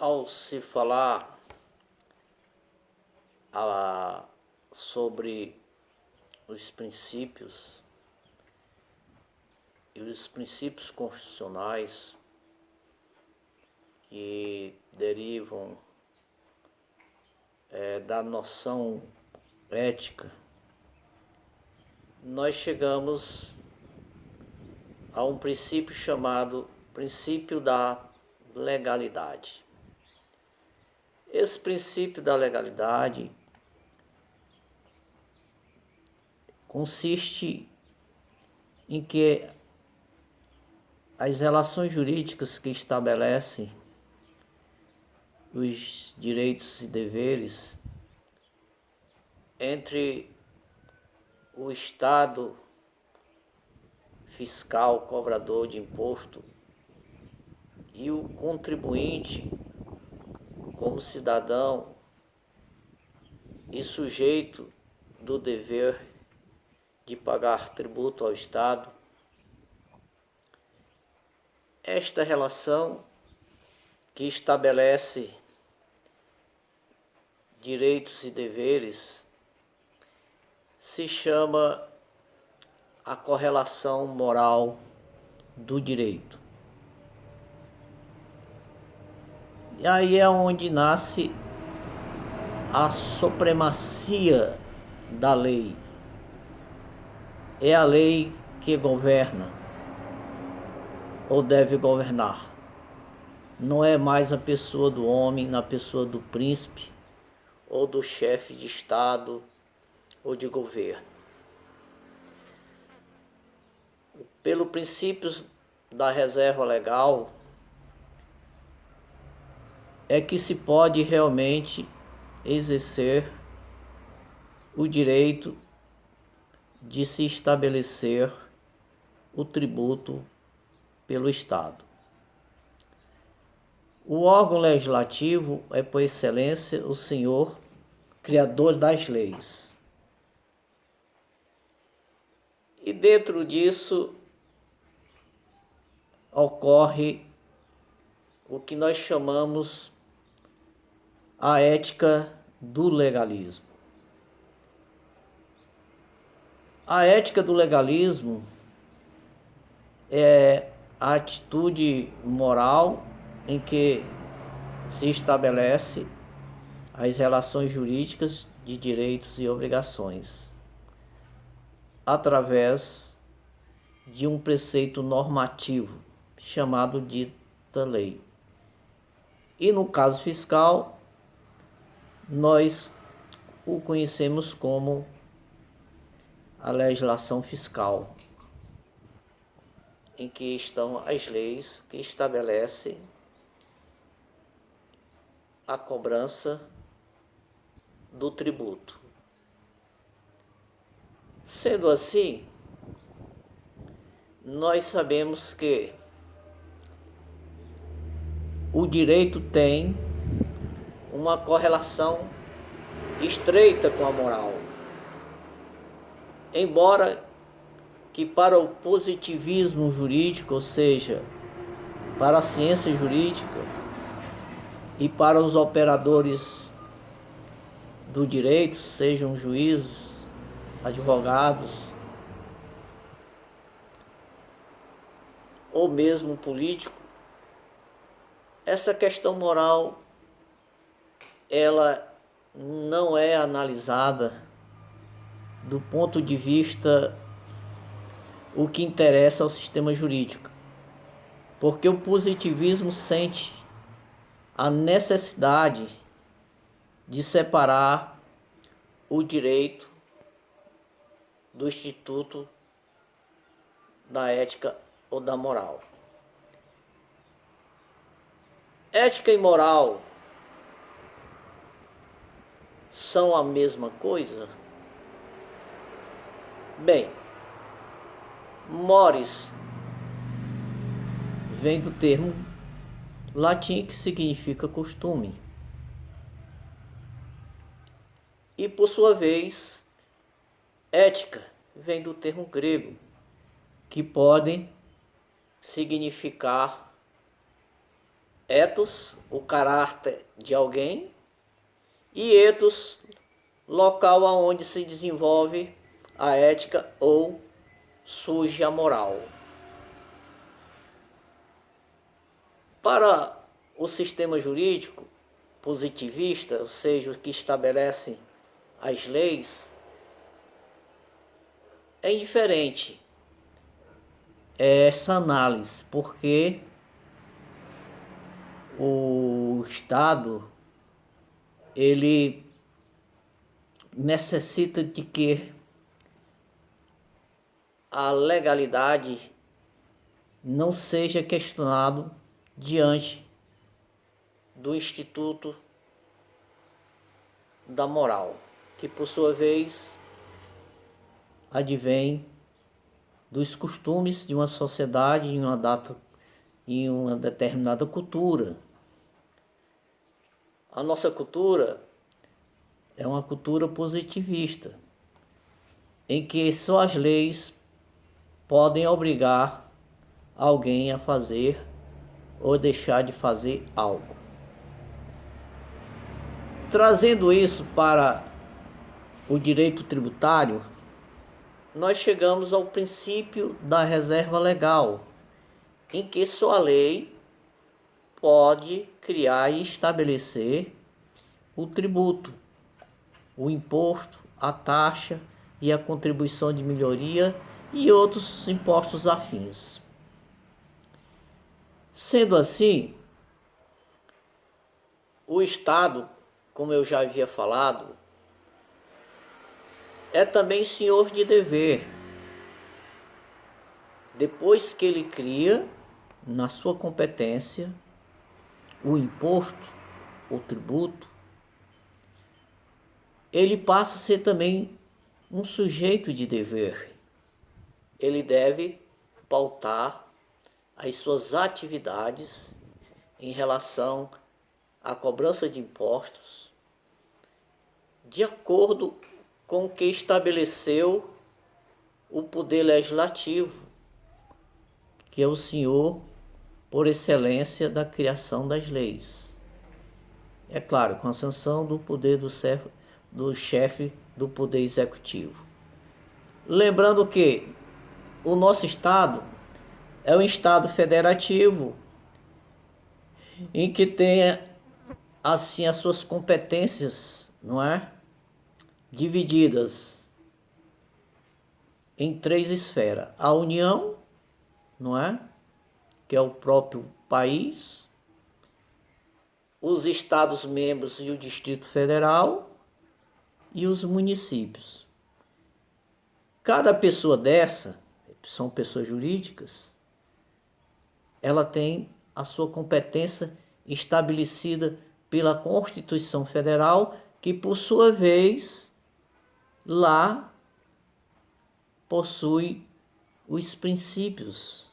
Ao se falar sobre os princípios e os princípios constitucionais que derivam da noção ética, nós chegamos a um princípio chamado princípio da legalidade. Esse princípio da legalidade consiste em que as relações jurídicas que estabelecem os direitos e deveres entre o Estado fiscal, cobrador de imposto, e o contribuinte, como cidadão e sujeito do dever de pagar tributo ao Estado, esta relação que estabelece direitos e deveres se chama a correlação moral do direito. E aí é onde nasce a supremacia da lei. É a lei que governa ou deve governar. Não é mais a pessoa do homem na pessoa do príncipe ou do chefe de Estado ou de governo. Pelo princípios da reserva legal, é que se pode realmente exercer o direito de se estabelecer o tributo pelo Estado. O órgão legislativo é, por excelência, o Senhor, criador das leis. E dentro disso ocorre o que nós chamamos a ética do legalismo. A ética do legalismo é a atitude moral em que se estabelece as relações jurídicas de direitos e obrigações através de um preceito normativo chamado dita lei. E no caso fiscal, nós o conhecemos como a legislação fiscal, em que estão as leis que estabelecem a cobrança do tributo. Sendo assim, nós sabemos que o direito tem uma correlação estreita com a moral. Embora que para o positivismo jurídico, ou seja, para a ciência jurídica e para os operadores do direito, sejam juízes, advogados ou mesmo político, essa questão moral ela não é analisada do ponto de vista o que interessa ao sistema jurídico, porque o positivismo sente a necessidade de separar o direito do instituto da ética ou da moral. Ética e moral são a mesma coisa? Bem, mores vem do termo latim que significa costume. E por sua vez, ética vem do termo grego, que pode significar ethos, o caráter de alguém, e ethos, local aonde se desenvolve a ética ou surge a moral. Para o sistema jurídico positivista, ou seja, o que estabelece as leis, é indiferente essa análise, porque o Estado ele necessita de que a legalidade não seja questionado diante do Instituto da Moral, que por sua vez advém dos costumes de uma sociedade em uma data, em uma determinada cultura. A nossa cultura é uma cultura positivista, em que só as leis podem obrigar alguém a fazer ou deixar de fazer algo. Trazendo isso para o direito tributário, nós chegamos ao princípio da reserva legal, em que só a lei pode criar e estabelecer o tributo, o imposto, a taxa e a contribuição de melhoria e outros impostos afins. Sendo assim, o Estado, como eu já havia falado, é também senhor de dever. Depois que ele cria, na sua competência, o imposto, o tributo, ele passa a ser também um sujeito de dever. Ele deve pautar as suas atividades em relação à cobrança de impostos de acordo com o que estabeleceu o poder legislativo, que é o senhor por excelência da criação das leis. É claro, com a sanção do poder do chefe do poder executivo. Lembrando que o nosso Estado é um Estado federativo, em que tem assim as suas competências, não é? Divididas em 3 esferas. A União, não é? Que é o próprio país, os Estados membros e o Distrito Federal e os municípios. Cada pessoa dessa, são pessoas jurídicas, ela tem a sua competência estabelecida pela Constituição Federal, que por sua vez lá possui os princípios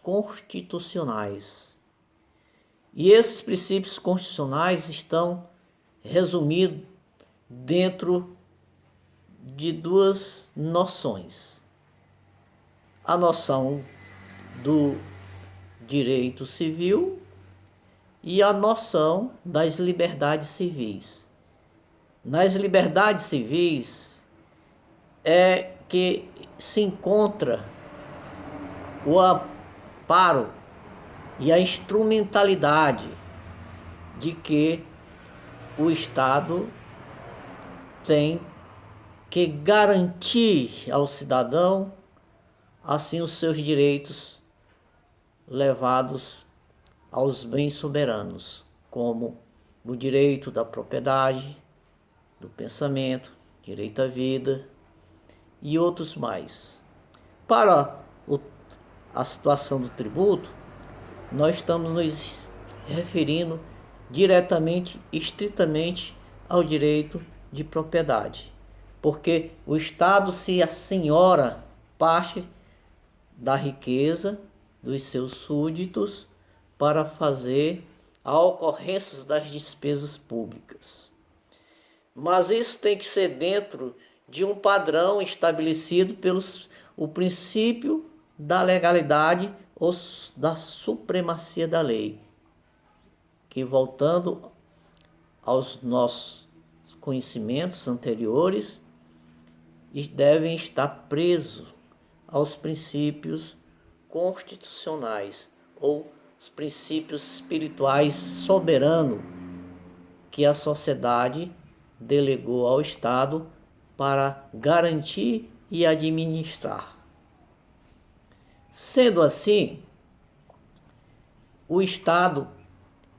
constitucionais. E esses princípios constitucionais estão resumidos dentro de 2 noções. A noção do direito civil e a noção das liberdades civis. Nas liberdades civis é que se encontra o amparo e a instrumentalidade de que o Estado tem que garantir ao cidadão assim os seus direitos levados aos bens soberanos, como o direito da propriedade, do pensamento, direito à vida e outros mais. Para a situação do tributo, nós estamos nos referindo diretamente, estritamente ao direito de propriedade, porque o Estado se assenhora parte da riqueza dos seus súditos para fazer a ocorrência das despesas públicas. Mas isso tem que ser dentro de um padrão estabelecido pelo o princípio da legalidade ou da supremacia da lei, que, voltando aos nossos conhecimentos anteriores, devem estar presos aos princípios constitucionais ou os princípios espirituais soberanos que a sociedade delegou ao Estado para garantir e administrar. Sendo assim, o Estado,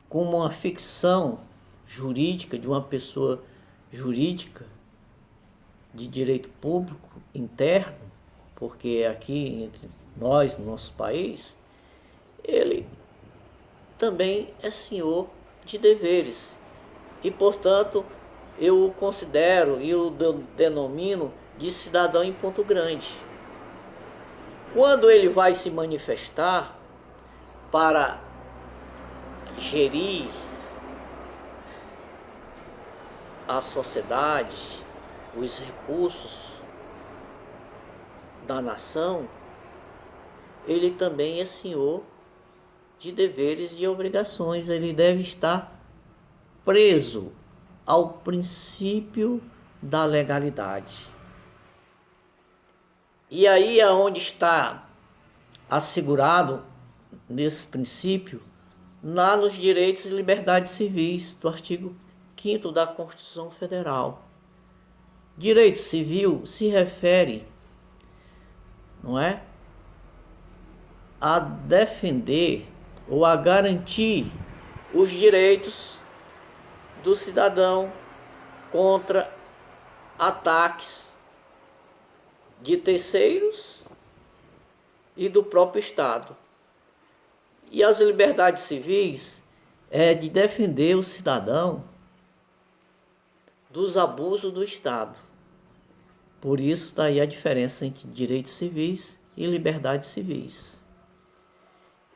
como uma ficção jurídica de uma pessoa jurídica de direito público interno, porque aqui entre nós, no nosso país, ele também é senhor de deveres. E, portanto, eu o considero e o denomino de cidadão em ponto grande. Quando ele vai se manifestar para gerir a sociedade, os recursos da nação, ele também é senhor de deveres e obrigações. Ele deve estar preso ao princípio da legalidade. E aí é onde está assegurado nesse princípio, lá nos direitos e liberdades civis do artigo 5º da Constituição Federal. Direito civil se refere, não é, a defender ou a garantir os direitos do cidadão contra ataques de terceiros e do próprio Estado. E as liberdades civis é de defender o cidadão dos abusos do Estado. Por isso está aí a diferença entre direitos civis e liberdades civis.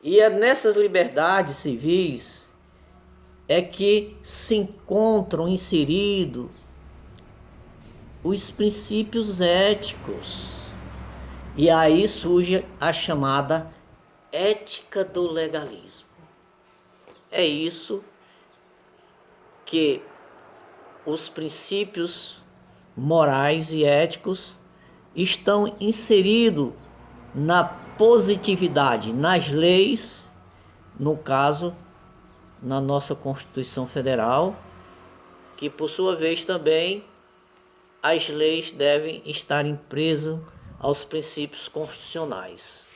E é nessas liberdades civis é que se encontram inseridos os princípios éticos. E aí surge a chamada ética do legalismo. É isso que os princípios morais e éticos estão inseridos na positividade, nas leis, no caso, na nossa Constituição Federal, que por sua vez também as leis devem estar presas aos princípios constitucionais.